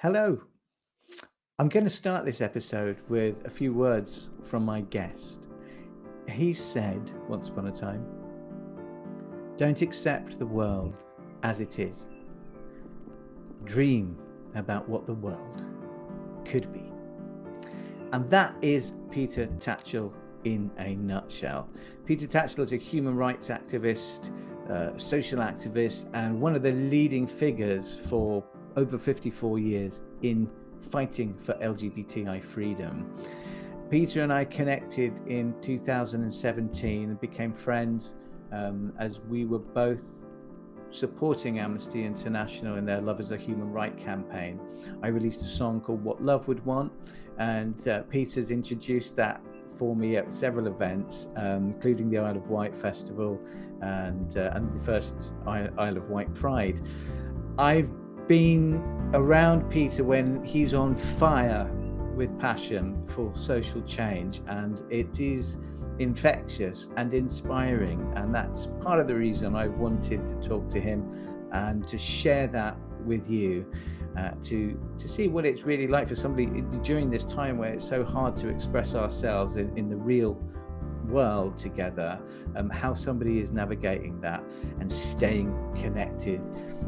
Hello. I'm going to start this episode with a few words from my guest. He said once upon a time, don't accept the world as it is. Dream about what the world could be. And that is Peter Tatchell in a nutshell. Peter Tatchell is a human rights activist, social activist, and one of the leading figures for over 54 years in fighting for LGBTI freedom. Peter and I connected in 2017 and became friends as we were both supporting Amnesty International in their Love is a Human Right campaign. I released a song called What Love Would Want, and Peter's introduced that for me at several events, including the Isle of Wight Festival and the first Isle of Wight Pride. I've been around Peter when he's on fire with passion for social change, and it is infectious and inspiring, and that's part of the reason I wanted to talk to him and to share that with you, to see what it's really like for somebody during this time where it's so hard to express ourselves in the real world together, how somebody is navigating that and staying connected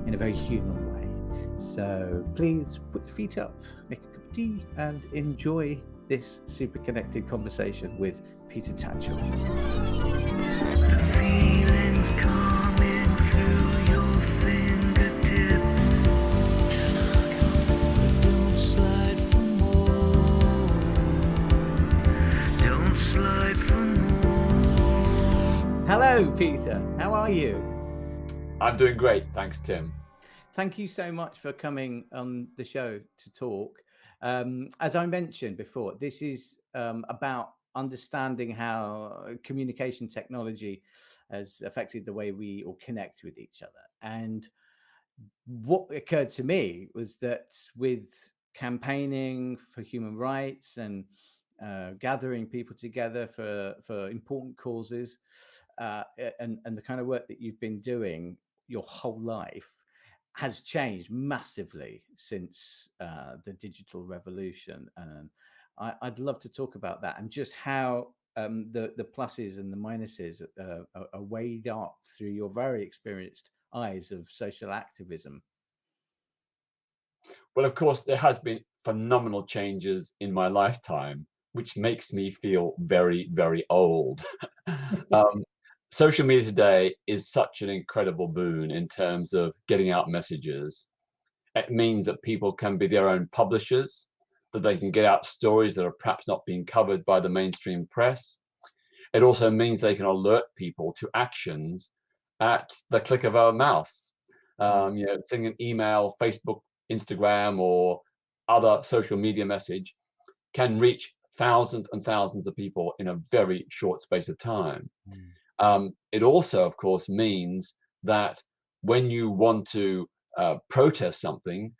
in a very human way. So please put your feet up, make a cup of tea, and enjoy this super connected conversation with Peter Tatchell. The feelings coming through your fingertips. Don't slide for more. Don't slide for more. Hello, Peter. How are you? I'm doing great. Thanks, Tim. Thank you so much for coming on the show to talk. As I mentioned before, this is about understanding how communication technology has affected the way we all connect with each other. And what occurred to me was that with campaigning for human rights and gathering people together for important causes, and the kind of work that you've been doing your whole life has changed massively since the digital revolution. And I'd love to talk about that and just how the pluses and the minuses are weighed up through your very experienced eyes of social activism. Well, of course, there has been phenomenal changes in my lifetime, which makes me feel very, very old. um, Social media today is such an incredible boon in terms of getting out messages. It means that people can be their own publishers, that they can get out stories that are perhaps not being covered by the mainstream press. It also means they can alert people to actions at the click of a mouse. Sending an email, Facebook, Instagram, or other social media message can reach thousands and thousands of people in a very short space of time. It also, of course, means that when you want to protest something,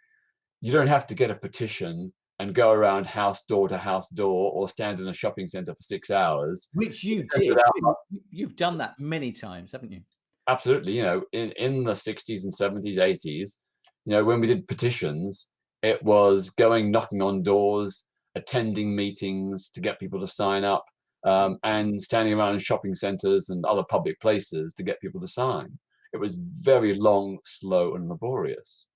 you don't have to get a petition and go around house door to house door or stand in a shopping center for 6 hours. Which you Send it did. out. You've done that many times, haven't you? Absolutely. In the 60s and 70s, 80s, when we did petitions, it was going knocking on doors, attending meetings to get people to sign up, and standing around in shopping centers and other public places to get people to sign. It was very long, slow, and laborious.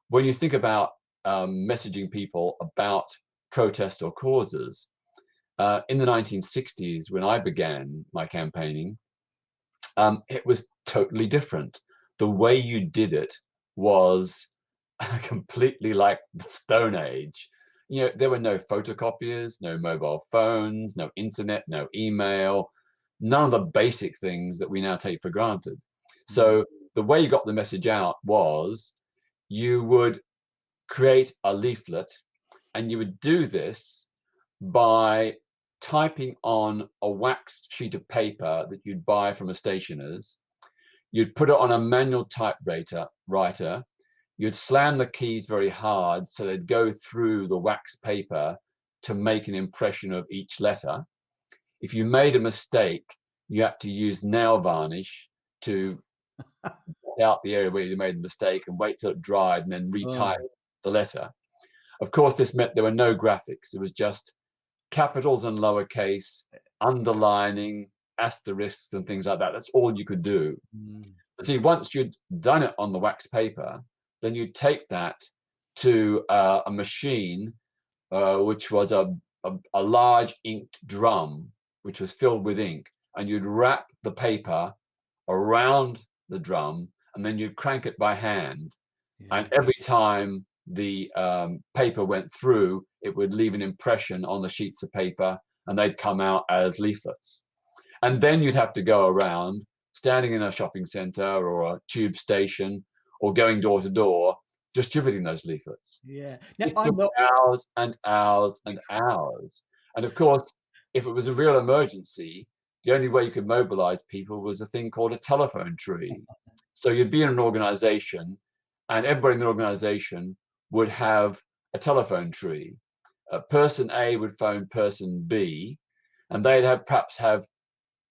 When you think about messaging people about protest or causes, in the 1960s, when I began my campaigning, it was totally different. The way you did it was completely like the Stone Age. There were no photocopiers, no mobile phones, no internet, no email, none of the basic things that we now take for granted. So the way you got the message out was you would create a leaflet, and you would do this by typing on a waxed sheet of paper that you'd buy from a stationer's. You'd put it on a manual typewriter, you'd slam the keys very hard so they'd go through the wax paper to make an impression of each letter. If you made a mistake, you had to use nail varnish to get out the area where you made the mistake and wait till it dried and then retype the letter. Of course, this meant there were no graphics. It was just capitals and lowercase, underlining, asterisks, and things like that. That's all you could do. Mm. But see, once you'd done it on the wax paper, then you'd take that to a machine, which was a large inked drum, which was filled with ink, and you'd wrap the paper around the drum, and then you'd crank it by hand. Yeah. And every time the paper went through, it would leave an impression on the sheets of paper, and they'd come out as leaflets. And then you'd have to go around, standing in a shopping center or a tube station, or going door to door, distributing those leaflets. Yeah. Now, It I'm took not. hours and hours and hours. And of course, if it was a real emergency, the only way you could mobilize people was a thing called a telephone tree. So you'd be in an organization, and everybody in the organization would have a telephone tree. Person A would phone person B, and they'd perhaps have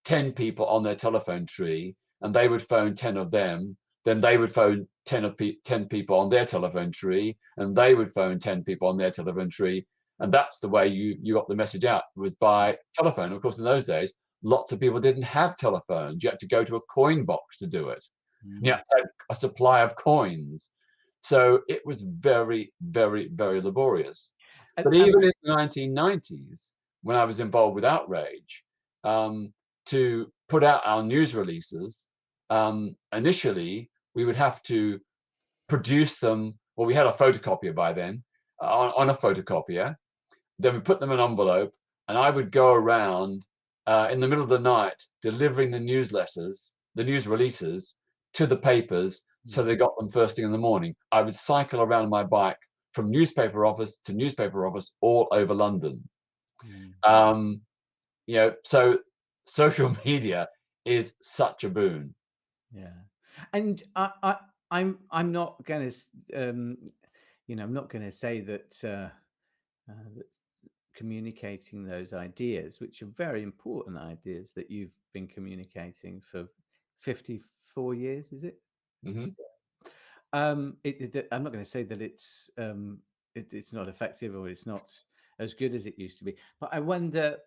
10 people on their telephone tree, and they would phone 10 of them. Then they would phone 10 people on their telephone tree, and they would phone 10 people on their telephone tree. And that's the way you got the message out, was by telephone. Of course, in those days, lots of people didn't have telephones. You had to go to a coin box to do it. You had to have a supply of coins. So it was very, very, very laborious. But even in the 1990s, when I was involved with Outrage, to put out our news releases, initially we would have to produce them. Well, we had a photocopier by then, on a photocopier. Then we put them in an envelope, and I would go around in the middle of the night delivering the newsletters, the news releases, to the papers, so they got them first thing in the morning. I would cycle around my bike from newspaper office to newspaper office all over London. So social media is such a boon. Yeah, and I'm not going to, I'm not going to say that, that communicating those ideas, which are very important ideas that you've been communicating for 54 years, is it? Mm-hmm. I'm not going to say that it's not effective or it's not as good as it used to be, but I wonder,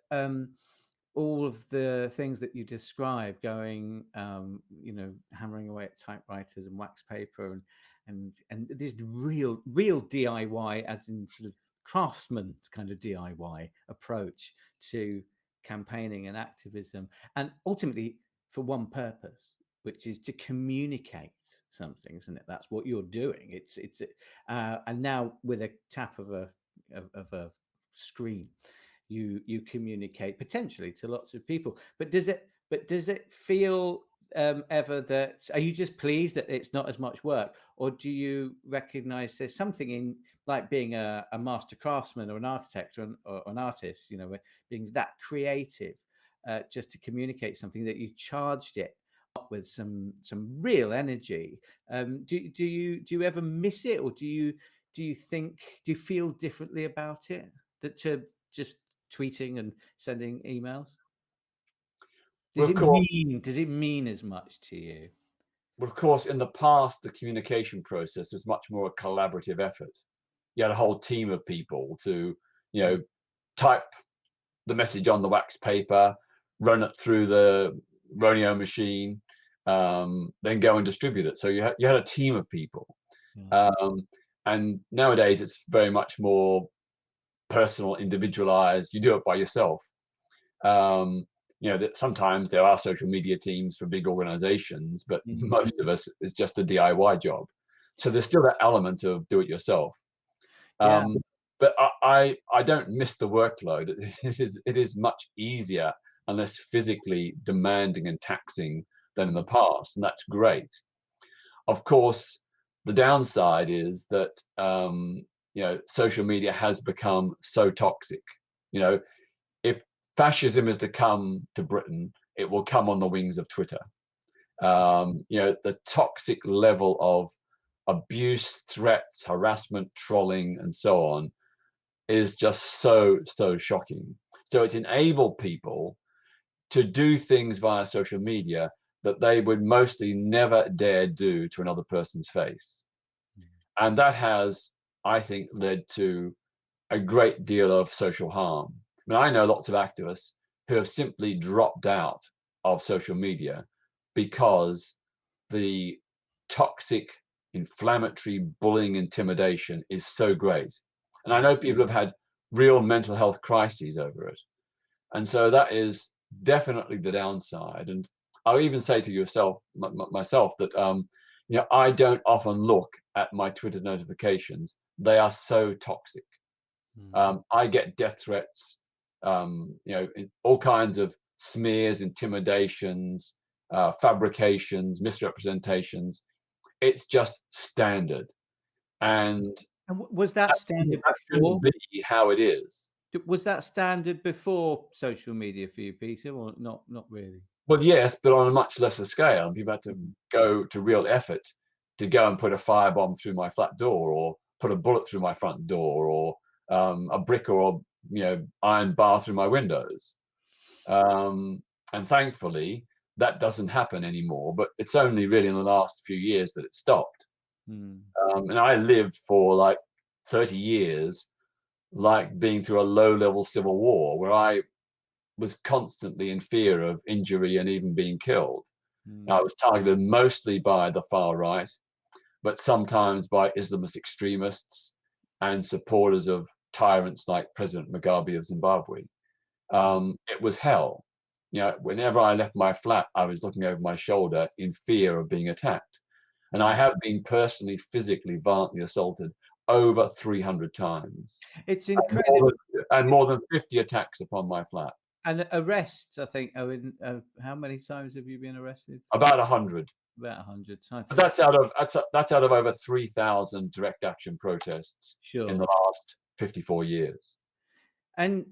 all of the things that you describe, going, hammering away at typewriters and wax paper, and this real DIY, as in sort of craftsman kind of DIY approach to campaigning and activism, and ultimately for one purpose, which is to communicate something, isn't it? That's what you're doing. It's and now with a tap of a screen, you communicate potentially to lots of people. But does it feel ever that, are you just pleased that it's not as much work, or do you recognize there's something in, like, being a master craftsman or an architect or an artist, being that creative, just to communicate something, that you charged it up with some real energy? Do you ever miss it, or do you feel differently about it, that to just tweeting and sending emails? Does it mean as much to you? Well, of course, in the past, the communication process was much more a collaborative effort. You had a whole team of people to, type the message on the wax paper, run it through the Roneo machine, then go and distribute it. So you had a team of people. Yeah. And nowadays, it's very much more personal, individualized. You do it by yourself. That sometimes there are social media teams for big organizations, but most of us is just a DIY job. So there's still that element of do it yourself. Yeah. But I don't miss the workload. It is much easier and less physically demanding and taxing than in the past, and that's great. Of course, the downside is that social media has become so toxic. If fascism is to come to Britain, it will come on the wings of Twitter. The toxic level of abuse, threats, harassment, trolling, and so on is just so shocking. So it's enabled people to do things via social media that they would mostly never dare do to another person's face. And that has I think led to a great deal of social harm. I mean, I know lots of activists who have simply dropped out of social media because the toxic, inflammatory bullying intimidation is so great. And I know people have had real mental health crises over it. And so that is definitely the downside. And I'll even say to yourself, myself, that I don't often look at my Twitter notifications. They are so toxic. I get death threats, all kinds of smears, intimidations, fabrications, misrepresentations. It's just standard, and And was that standard that before? shouldn't be how it is. Was that standard before social media for you, Peter, or not? Not really. Well, yes, but on a much lesser scale. People had to go to real effort to go and put a firebomb through my flat door, or put a bullet through my front door, or a brick or iron bar through my windows. And thankfully, that doesn't happen anymore. But it's only really in the last few years that it stopped. And I lived for like 30 years, like being through a low-level civil war, where I was constantly in fear of injury and even being killed. I was targeted mostly by the far right, but sometimes by Islamist extremists and supporters of tyrants like President Mugabe of Zimbabwe. It was hell. Whenever I left my flat, I was looking over my shoulder in fear of being attacked. And I have been personally, physically, violently assaulted over 300 times. It's incredible. And more than 50 attacks upon my flat. And arrests, I think. How many times have you been arrested? About 100. About 100 times. But that's out of over 3,000 direct action protests in the last 54 years. And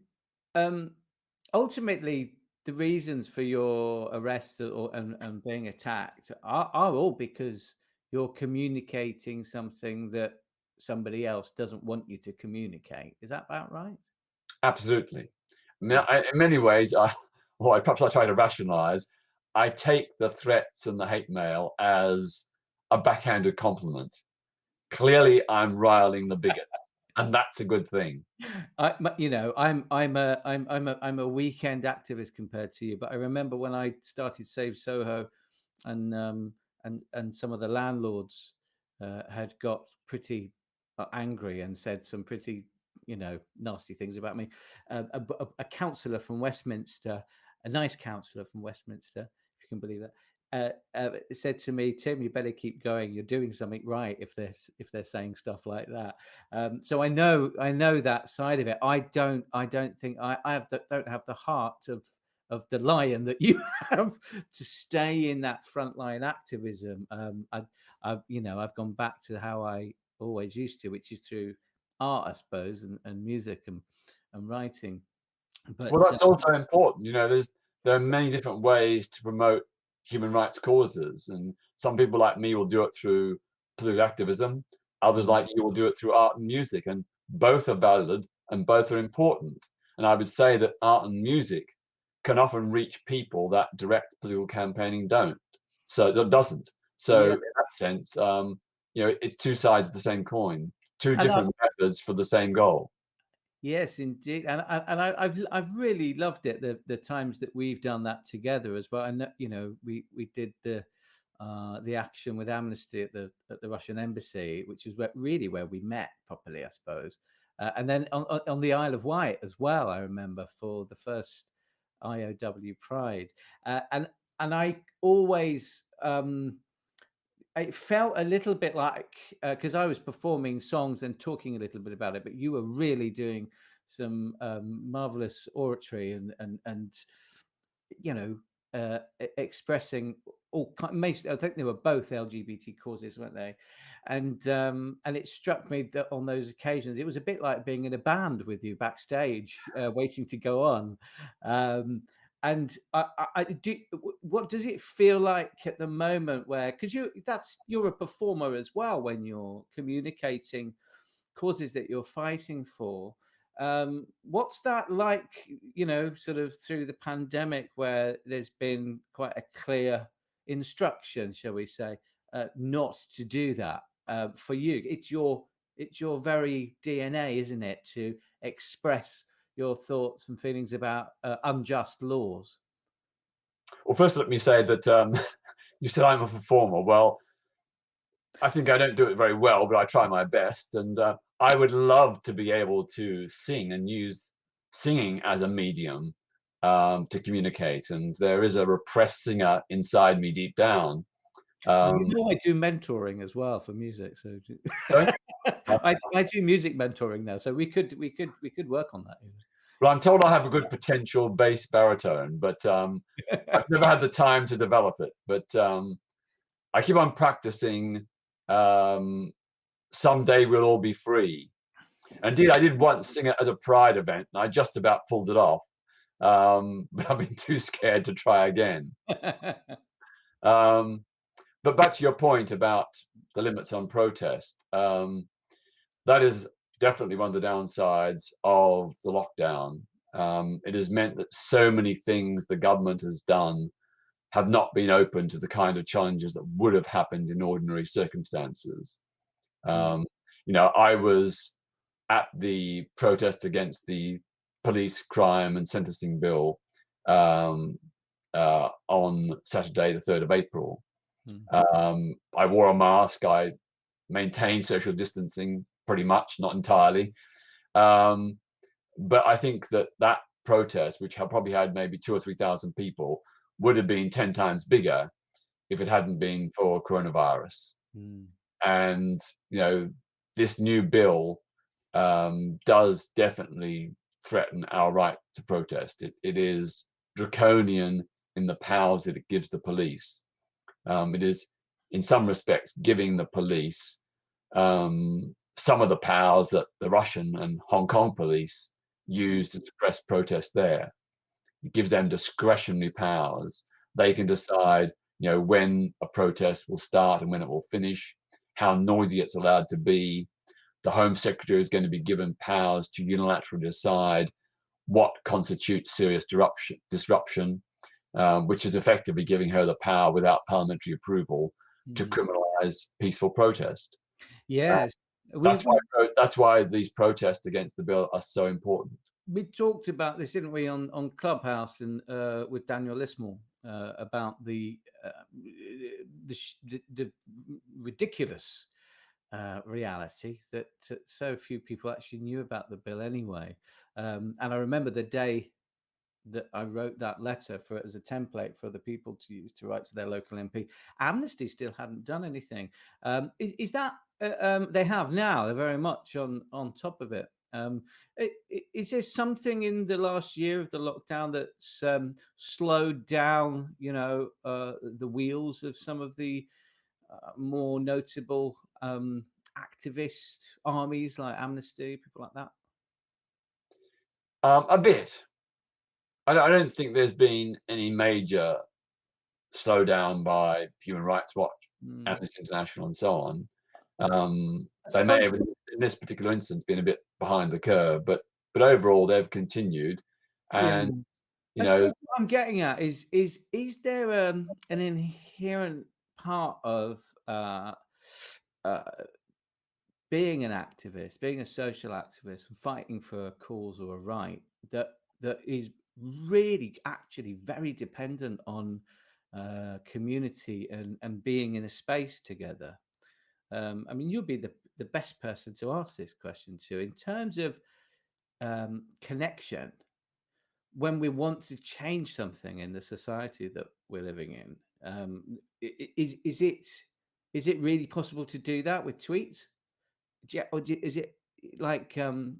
ultimately, the reasons for your arrest and being attacked are all because you're communicating something that somebody else doesn't want you to communicate. Is that about right? Absolutely. I mean, in many ways, perhaps I try to rationalize. I take the threats and the hate mail as a backhanded compliment. Clearly, I'm riling the bigots, and that's a good thing. I'm a weekend activist compared to you, but I remember when I started Save Soho, and some of the landlords had got pretty angry and said some pretty nasty things about me. A councillor from Westminster, a nice councillor from Westminster, if you can believe that, said to me, "Tim, you better keep going. You're doing something right if they're saying stuff like that." So I know that side of it. I don't think I don't have the heart of the lion that you have to stay in that frontline activism. I've gone back to how I always used to, which is through art, I suppose, and music and writing. But well, that's also important. There are many different ways to promote human rights causes, and some people like me will do it through political activism. Others like you will do it through art and music, and both are valid and both are important. And I would say that art and music can often reach people that direct political campaigning don't. So it doesn't. So in that sense, it's two sides of the same coin, two different methods for the same goal. Yes, indeed, and I've really loved it, the times that we've done that together as well. And we did the action with Amnesty at the Russian embassy, which is where we met properly, I suppose. And then on the Isle of Wight as well, I remember, for the first IOW Pride, and I always. It felt a little bit like, because I was performing songs and talking a little bit about it, but you were really doing some marvelous oratory and expressing all kinds. I think they were both LGBT causes, weren't they? And it struck me that on those occasions it was a bit like being in a band with you backstage, waiting to go on. And I do. What does it feel like at the moment, where, because you're a performer as well, when you're communicating causes that you're fighting for? What's that like? Sort of through the pandemic, where there's been quite a clear instruction, shall we say, not to do that. For you, it's your It's your very DNA, isn't it, to express your thoughts and feelings about unjust laws. Well, first let me say that you said I'm a performer. Well, I think I don't do it very well, but I try my best. And I would love to be able to sing and use singing as a medium to communicate. And there is a repressed singer inside me deep down. Well, you Um, know, I do mentoring as well for music, so sorry? I do music mentoring now, so we could work on that. Well, I'm told I have a good potential bass baritone, but I've never had the time to develop it. But I keep on practicing. Um, Someday we'll all be free. Indeed, I did once sing it as a pride event, and I just about pulled it off. But I've been too scared to try again. Um, but back to your point about the limits on protest, that is definitely one of the downsides of the lockdown. It has meant that so many things the government has done have not been open to the kind of challenges that would have happened in ordinary circumstances. Mm, Um, I was at the protest against the police crime and sentencing bill um, on Saturday, the 3rd of April. mm, I wore a mask. I maintained social distancing pretty much, not entirely. Um, but I think that that protest, which had probably had maybe 2 or 3,000 people, would have been 10 times bigger if it hadn't been for coronavirus. mm. And this new bill does definitely threaten our right to protest. It is draconian in the powers that it gives the police. It is, in some respects, giving the police some of the powers that the Russian and Hong Kong police use to suppress protest there. It gives them discretionary powers. They can decide, when a protest will start and when it will finish, how noisy it's allowed to be. The Home Secretary is going to be given powers to unilaterally decide what constitutes serious disruption, which is effectively giving her the power without parliamentary approval to Mm. criminalize peaceful protest. Uh, Yes, we, that's we why that's why these protests against the bill are so important. we talked about this, didn't we, on Clubhouse and with Daniel Lismore about the ridiculous reality that so few people actually knew about the bill anyway. And I remember the day that I wrote that letter for as a template for the people to use to write to their local MP. Amnesty still hadn't done anything. Is that they have now? They're very much on top of it. Is there something in the last year of the lockdown that's slowed down, the wheels of some of the more notable activist armies like Amnesty, people like that? A bit. I don't think there's been any major slowdown by Human Rights Watch, Mm. Amnesty International, and so on. I They may suppose. have, in this particular instance, been a bit behind the curve, but overall they've continued. Yeah. And you I know, suppose what I'm getting at is there an inherent part of uh, being an activist, being a social activist, and fighting for a cause or a right that is really actually very dependent on community and being in a space together. I mean, you'll be the best person to ask this question to in terms of connection when we want to change something in the society that we're living in. Is it really possible to do that with tweets? Is it like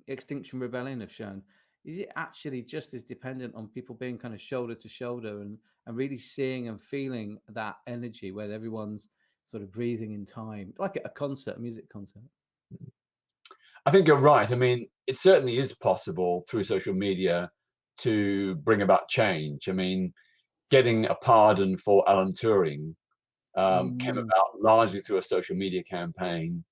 Extinction Rebellion have shown? Is it actually just as dependent on people being kind of shoulder to shoulder and really seeing and feeling that energy where everyone's sort of breathing in time, like at a concert, a music concert? I think you're right. I mean, it certainly is possible through social media to bring about change. I mean, getting a pardon for Alan Turing came Mm, about largely through a social media campaign,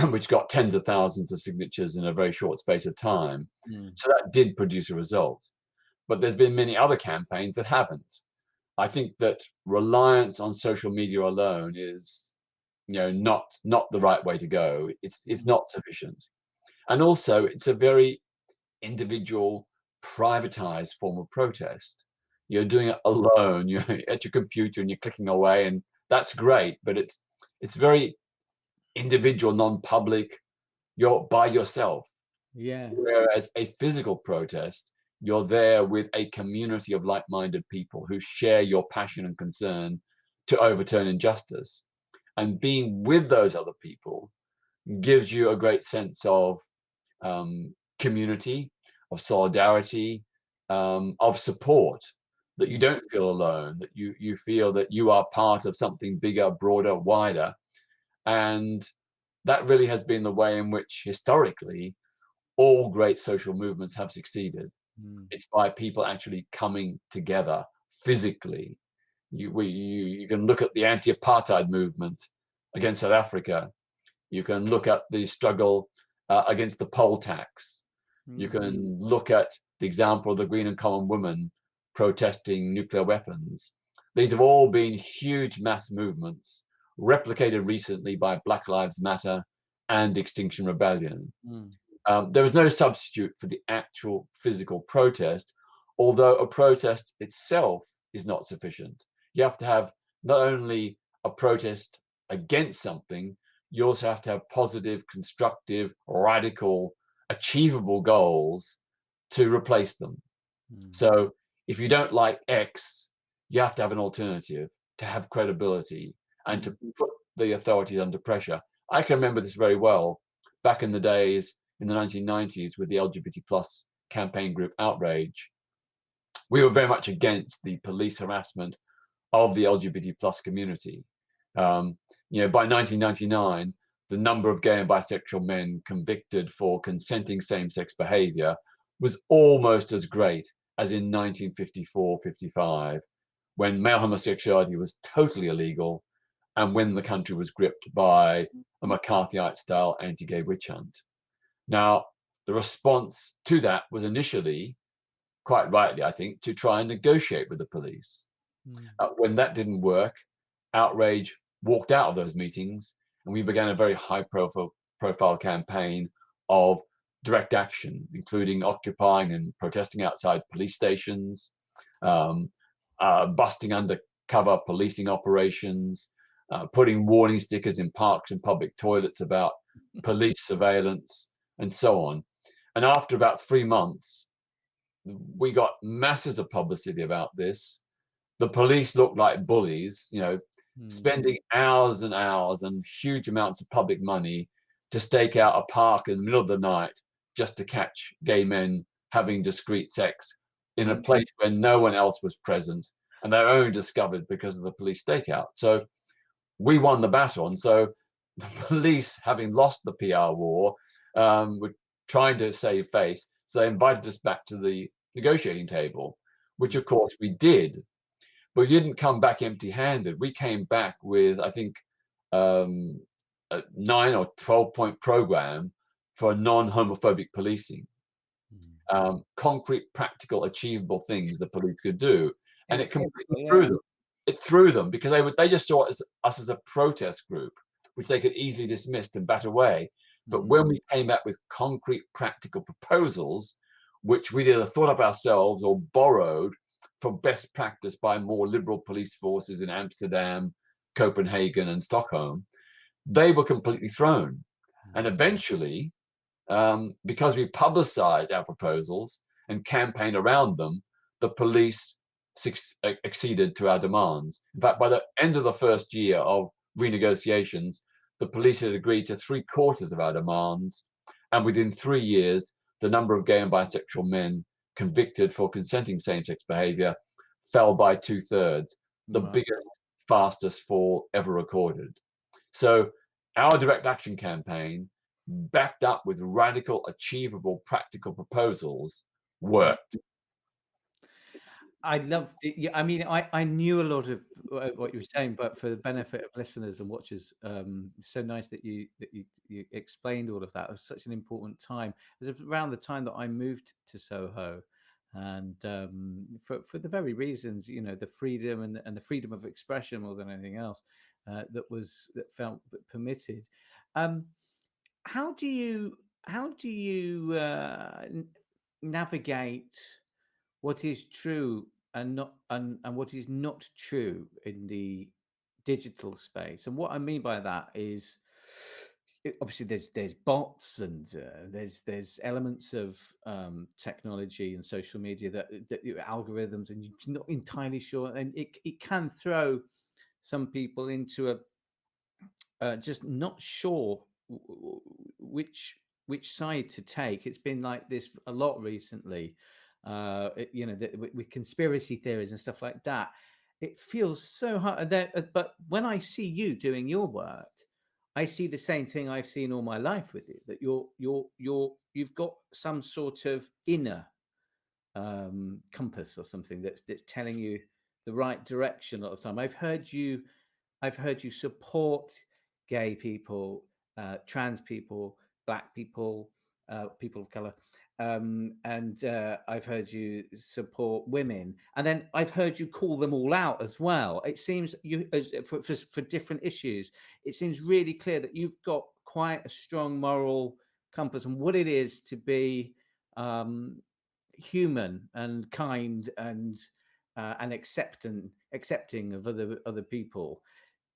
which got tens of thousands of signatures in a very short space of time. mm, So that did produce a result. But there's been many other campaigns that haven't. I think that reliance on social media alone is not the right way to go. It's not sufficient. And also, it's a very individual, privatized form of protest. You're doing it alone. You're at your computer and you're clicking away, and that's great. But it's very individual, non-public. You're by yourself. Yeah. Whereas a physical protest, you're there with a community of like-minded people who share your passion and concern to overturn injustice. And being with those other people gives you a great sense of community, of solidarity, of support, that you don't feel alone, that you feel that you are part of something bigger, broader, wider. And that really has been the way in which historically all great social movements have succeeded. Mm. It's by people actually coming together physically. You can look at the anti-apartheid movement against South Africa. You can look at the struggle against the poll tax. You can look at the example of the Green and Common Women protesting nuclear weapons. These have all been huge mass movements, replicated recently by Black Lives Matter and Extinction Rebellion. Mm. There is no substitute for the actual physical protest, although a protest itself is not sufficient. You have to have not only a protest against something, you also have to have positive, constructive, radical, achievable goals to replace them. Mm. So if you don't like X, you have to have an alternative to have credibility and to put the authorities under pressure. I can remember this very well back in the days in the 1990s with the LGBT plus campaign group Outrage. We were very much against the police harassment of the LGBT plus community. By 1999, the number of gay and bisexual men convicted for consenting same-sex behavior was almost as great as in 1954-55, when male homosexuality was totally illegal and when the country was gripped by a McCarthyite-style anti-gay witch hunt. Now, the response to that was initially, quite rightly, I think, to try and negotiate with the police. When that didn't work, Outrage walked out of those meetings, and we began a very high-profile campaign of direct action, including occupying and protesting outside police stations, busting undercover policing operations, putting warning stickers in parks and public toilets about police surveillance, and so on. And after about 3 months, we got masses of publicity about this. The police looked like bullies, spending hours and hours and huge amounts of public money to stake out a park in the middle of the night just to catch gay men having discreet sex in a place where no one else was present, and they were only discovered because of the police stakeout. So we won the battle, and so the police, having lost the PR war, were trying to save face, so they invited us back to the negotiating table, which of course we did. But we didn't come back empty-handed. We came back with, I think, a 9 or 12-point program for non-homophobic policing. Concrete, practical, achievable things the police could do, and it completely threw them. It threw them because they just saw us as a protest group, which they could easily dismiss and bat away. But when we came back with concrete, practical proposals, which we either thought up ourselves or borrowed from best practice by more liberal police forces in Amsterdam, Copenhagen, and Stockholm, they were completely thrown. And eventually, because we publicized our proposals and campaigned around them, the police acceded to our demands. In fact, by the end of the first year of renegotiations, the police had agreed to 3/4 of our demands. And within 3 years, the number of gay and bisexual men convicted for consenting same-sex behavior fell by 2/3, the biggest, fastest fall ever recorded. So our direct action campaign, backed up with radical, achievable, practical proposals, worked. I loved it. Yeah, I mean, I knew a lot of what you were saying, but for the benefit of listeners and watchers, it's so nice that you explained all of that. It was such an important time. It was around the time that I moved to Soho, and for the very reasons, the freedom and the freedom of expression more than anything else. that felt permitted. Um, how do you navigate what is true and not and what is not true in the digital space? And what I mean by that is, obviously there's bots and there's elements of technology and social media that algorithms, and you're not entirely sure, and it can throw some people into a just not sure which side to take. It's been like this a lot recently, with conspiracy theories and stuff like that. It feels so hard. But when I see you doing your work, I see the same thing I've seen all my life with you. That you've got some sort of inner compass or something that's telling you the right direction a lot of time. I've heard you support gay people, trans people, black people, people of color, and I've heard you support women, and then I've heard you call them all out as well. It seems for different issues. It seems really clear that you've got quite a strong moral compass on what it is to be human and kind and accepting of other people.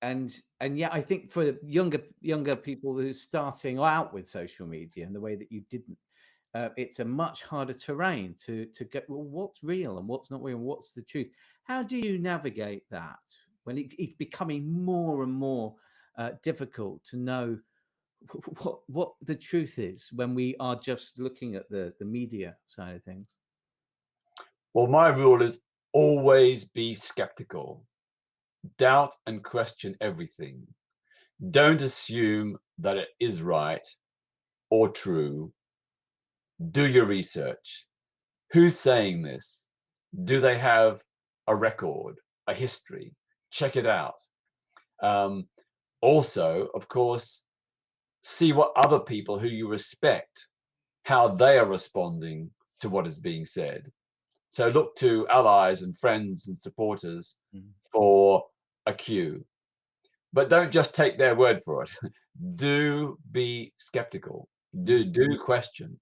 And yeah, I think for younger people who are starting out with social media in the way that you didn't, it's a much harder terrain to get, well, what's real and what's not real and what's the truth. How do you navigate that when it's becoming more and more difficult to know what the truth is when we are just looking at the media side of things? Well, my rule is always be skeptical, doubt and question everything. Don't assume that it is right or true. Do your research. Who's saying this? Do they have a record, a history? Check it out. Um, Also, of course, see what other people who you respect, how they are responding to what is being said. So look to allies and friends and supporters for a cue. But don't just take their word for it. Do be skeptical. Do question.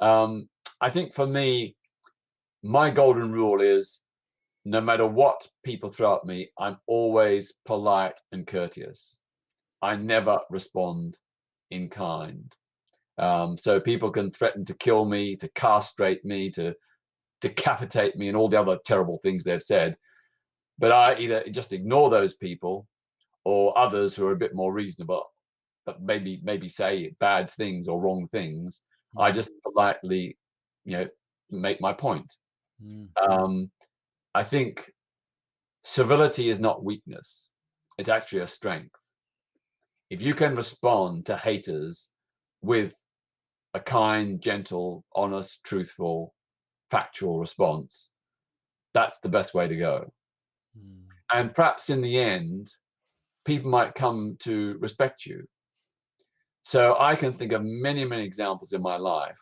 I think for me, my golden rule is no matter what people throw at me, I'm always polite and courteous. I never respond in kind. So people can threaten to kill me, to castrate me, to decapitate me, and all the other terrible things they've said. But I either just ignore those people, or others who are a bit more reasonable, but maybe say bad things or wrong things. I just politely, make my point. I think civility is not weakness; it's actually a strength. If you can respond to haters with a kind, gentle, honest, truthful, factual response, that's the best way to go. And perhaps in the end, people might come to respect you. So I can think of many, many examples in my life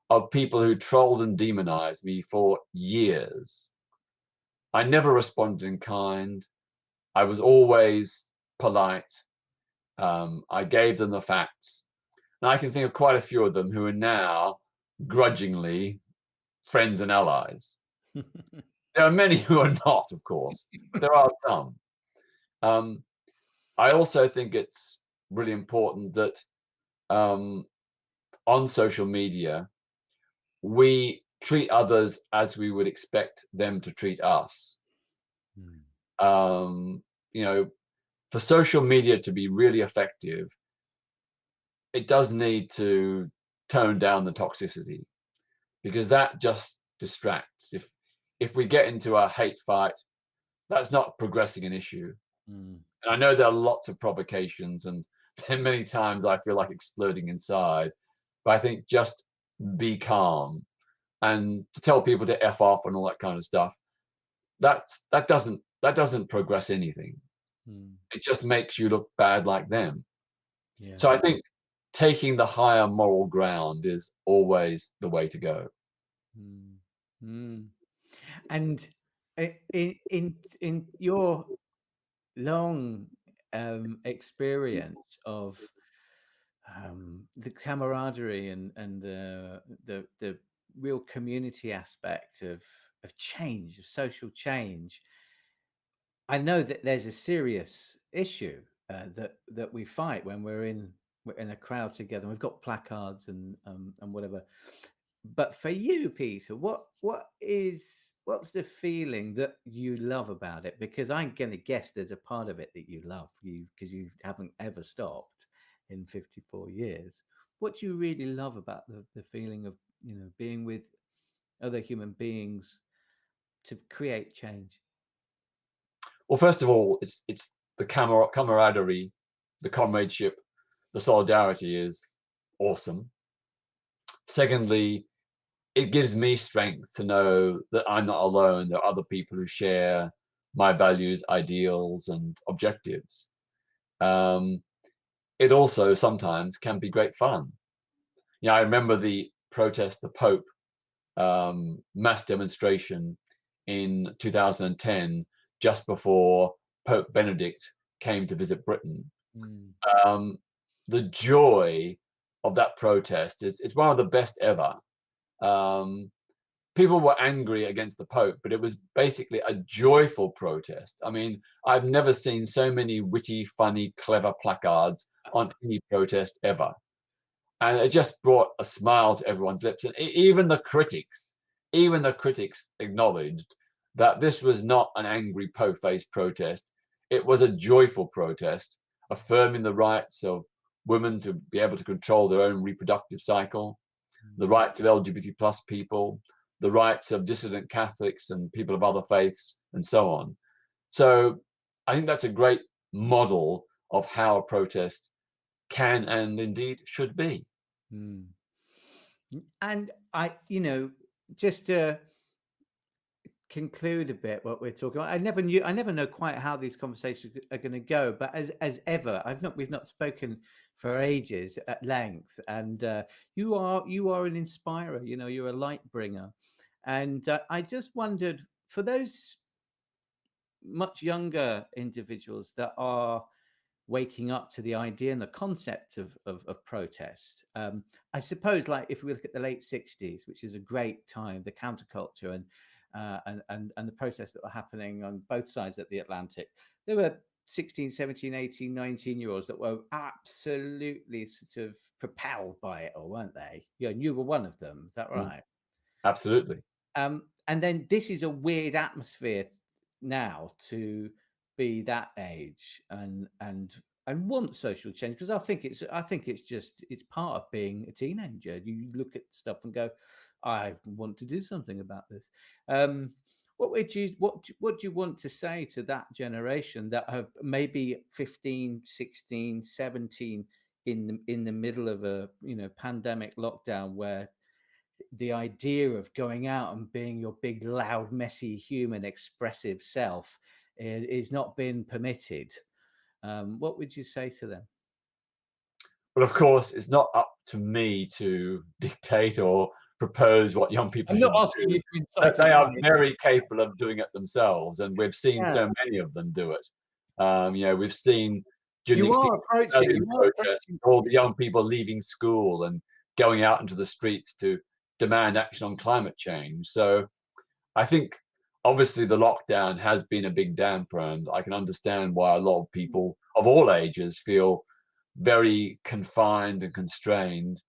of people who trolled and demonized me for years. I never responded in kind. I was always polite. I gave them the facts. And I can think of quite a few of them who are now grudgingly friends and allies. There are many who are not, of course. There are some. I also think it's really important that on social media, we treat others as we would expect them to treat us. For social media to be really effective, it does need to tone down the toxicity, because that just distracts. If we get into a hate fight, that's not progressing an issue. And I know there are lots of provocations, and many times I feel like exploding inside. But I think just be calm, and to tell people to F off and all that kind of stuff, that doesn't progress anything. It just makes you look bad like them. Yeah. So I think taking the higher moral ground is always the way to go. And in your long experience of the camaraderie and the real community aspect of change, of social change. I know that there's a serious issue that we fight when we're in a crowd together. We've got placards and whatever. But for you, Peter, what's the feeling that you love about it? Because I'm going to guess there's a part of it that you love, because you haven't ever stopped in 54 years. What do you really love about the feeling of, being with other human beings to create change? Well, first of all, it's the camaraderie, the comradeship, the solidarity is awesome. Secondly, it gives me strength to know that I'm not alone. There are other people who share my values, ideals, and objectives. It also sometimes can be great fun. I remember the protest, the Pope mass demonstration in 2010, just before Pope Benedict came to visit Britain. The joy of that protest is one of the best ever. People were angry against the Pope, but it was basically a joyful protest. I mean, I've never seen so many witty, funny, clever placards on any protest ever. And it just brought a smile to everyone's lips. And even the critics acknowledged that this was not an angry, po-faced protest. It was a joyful protest, affirming the rights of women to be able to control their own reproductive cycle, the rights of LGBT plus people, the rights of dissident Catholics and people of other faiths, and so on. So I think that's a great model of how a protest can and indeed should be. And just to conclude a bit what we're talking about, I never know quite how these conversations are going to go, but as ever, we've not spoken for ages at length, and you are an inspirer. You're a light bringer, and I just wondered, for those much younger individuals that are waking up to the idea and the concept of protest. I suppose, like, if we look at the late 60s, which is a great time, the counterculture and the protests that were happening on both sides of the Atlantic, there were 16, 17, 18, 19-year-olds that were absolutely sort of propelled by it all, weren't they? And you were one of them. Is that right? Absolutely. And then this is a weird atmosphere now to be that age and want social change, because I think it's part of being a teenager. You look at stuff and go, I want to do something about this. What do you want to say to that generation that have maybe 15, 16, 17 in the middle of a pandemic lockdown, where the idea of going out and being your big, loud, messy, human, expressive self is not being permitted? What would you say to them? Well, of course, it's not up to me to dictate or propose what young people I'm should not asking do. you to incite They are riot. very capable of doing it themselves, and we've seen so many of them do it. We've seen during You the are approaching. protests, all the young people leaving school and going out into the streets to demand action on climate change. So I think obviously the lockdown has been a big damper, and I can understand why a lot of people of all ages feel very confined and constrained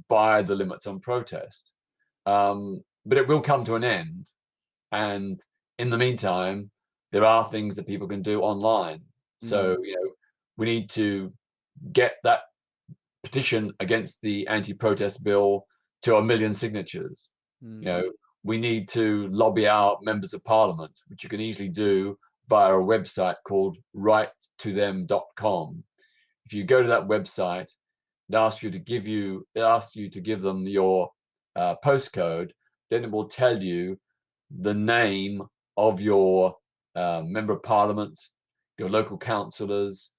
by the limits on protest. But it will come to an end. And in the meantime, there are things that people can do online. So, we need to get that petition against the anti-protest bill to 1 million signatures. We need to lobby our members of parliament, which you can easily do via a website called writetothem.com. If you go to that website, it asks you to give them your postcode. Then it will tell you the name of your member of parliament, your local councillors,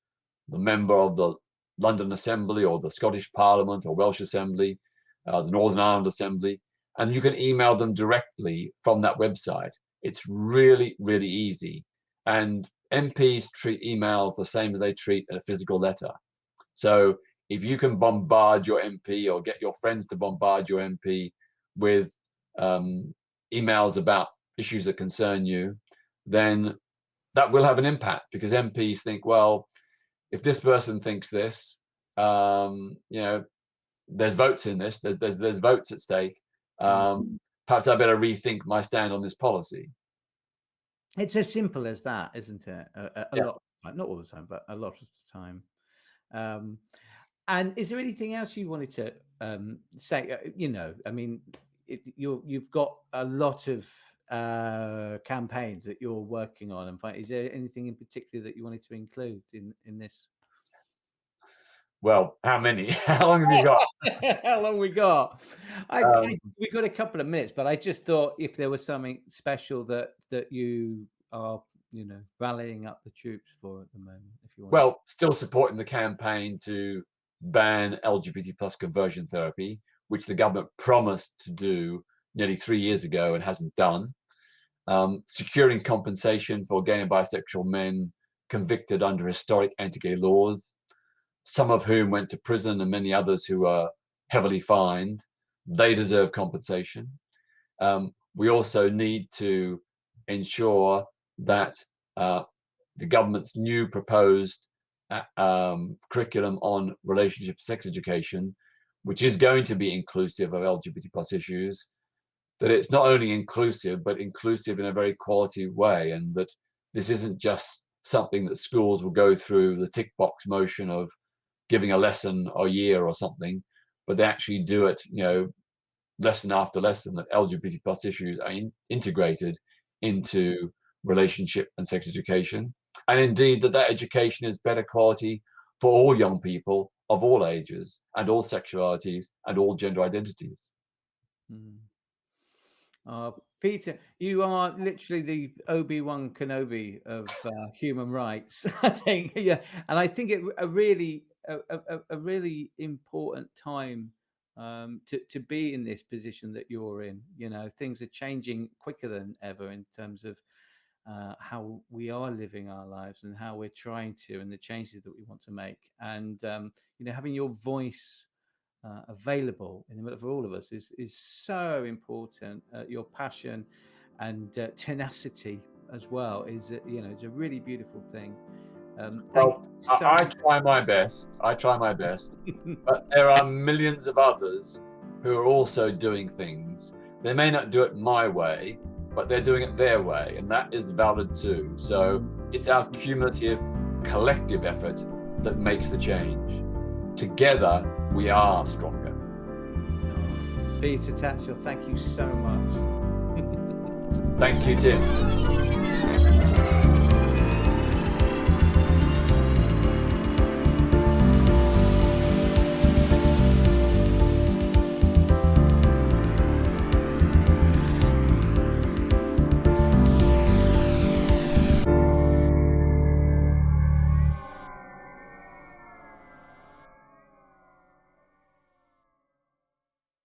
the member of the London Assembly or the Scottish Parliament or Welsh Assembly, the Northern Ireland Assembly, and you can email them directly from that website. It's really, really easy. And MPs treat emails the same as they treat a physical letter. So if you can bombard your MP or get your friends to bombard your MP with emails about issues that concern you, then that will have an impact, because MPs think, well, if this person thinks this, there's votes in this, there's votes at stake. Perhaps I better rethink my stand on this policy. It's as simple as that, isn't it? A Yeah. lot of the time, not all the time, but a lot of the time. And is there anything else you wanted to say? I mean, you've got a lot of campaigns that you're working on, and is there anything in particular that you wanted to include in this? Well, how many? How long have you got? How long we got? We got a couple of minutes, but I just thought if there was something special that you are, rallying up the troops for at the moment, if you want. Well, still supporting the campaign to ban LGBT plus conversion therapy, which the government promised to do nearly 3 years ago and hasn't done. Securing compensation for gay and bisexual men convicted under historic anti-gay laws, some of whom went to prison and many others who are heavily fined. They deserve compensation. We also need to ensure that the government's new proposed curriculum on relationship sex education, which is going to be inclusive of LGBT plus issues, that it's not only inclusive, but inclusive in a very quality way, and that this isn't just something that schools will go through the tick box motion of giving a lesson a year or something, but they actually do it, lesson after lesson, that LGBT plus issues are integrated into relationship and sex education, and indeed that education is better quality for all young people of all ages and all sexualities and all gender identities. Peter, you are literally the Obi-Wan Kenobi of human rights, I think. Yeah, and I think it a really important time to be in this position that you're in. Things are changing quicker than ever in terms of how we are living our lives and how we're trying to, and the changes that we want to make. And having your voice available in the middle for all of us is so important. Your passion and tenacity as well is it's a really beautiful thing. I try my best, but there are millions of others who are also doing things. They may not do it my way, but they're doing it their way, and that is valid too. So it's our cumulative collective effort that makes the change. Together we are stronger. Peter Tatchell, thank you so much. Thank you, Tim.